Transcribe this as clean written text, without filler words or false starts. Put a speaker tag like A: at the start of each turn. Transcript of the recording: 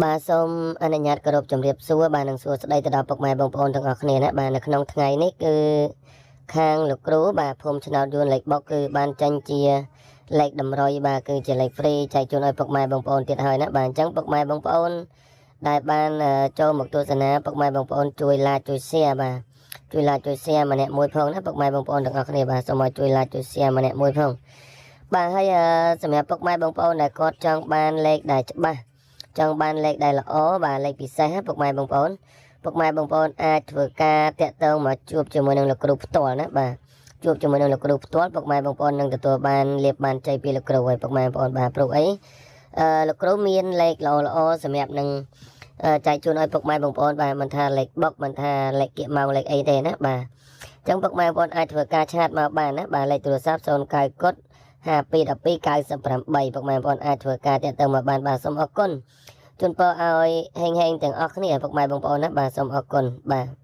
A: បាទសូមអនុញ្ញាតគោរពជំរាបសួរបាទនឹងសួរស្ដីទៅដល់ពុកម៉ែបងប្អូនទាំងអស់គ្នាណាបាទនៅក្នុងថ្ងៃនេះគឺខាងលោកគ្រូបាទភូមិឆ្នោតយួនលេខបុកគឺបានចាញ់ជាលេខតម្រុយបាទគឺជាលេខ free ចែកជូនឲ្យពុកម៉ែបងប្អូនទៀតហើយណាបាទអញ្ចឹងពុកម៉ែបងប្អូនដែលបានចូលមកទស្សនាពុកម៉ែបងប្អូនជួយ like ជួយ share បាទជួយ like ជួយ share ម្នាក់មួយផងណាពុកម៉ែបងប្អូនទាំងអស់គ្នាបាទសូមឲ្យជួយ like ជួយ share ម្នាក់មួយផងបាទហើយសម្រាប់ពុកម៉ែបងប្អូនដែលគាត់ចង់បានលេខដែលច្បាស់ចង់បានលេខដែលល្អបាទលេខពិសេសពុកម៉ែបងប្អូនអាចធ្វើការតាក់ទងមកជួបជាមួយនឹងលោកគ្រូផ្ទាល់ណាបាទជួបជាមួយនឹងលោកគ្រូផ្ទាល់ពុកម៉ែបងប្អូននឹងទទួលបានលាភបានជ័យពីលោកគ្រូហើយពុកម៉ែបងប្អូនបាទព្រោះអីលោកគ្រូមានលេខល្អសម្រាប់នឹងចែកជូនឲ្យពុកម៉ែបងប្អូនបាទមិនថាលេខបុកមិនថាលេខគៀកម៉ោងលេខអីទេណាបាទអញ្ចឹងពុកម៉ែបងប្អូនអាចធ្វើការឆាតមកបានណាបាទលេខទូរស័ព្ទ09 កុដ521298ពុកម៉ែបងប្អូនអាចធ្វើការតាក់ទងមកបានបាទសូមអរគុណជូនពរឲ្យហេងទាំងអស់គ្នាពុកម៉ែបងប្អូនណាបាទសូមអរគុណបាទ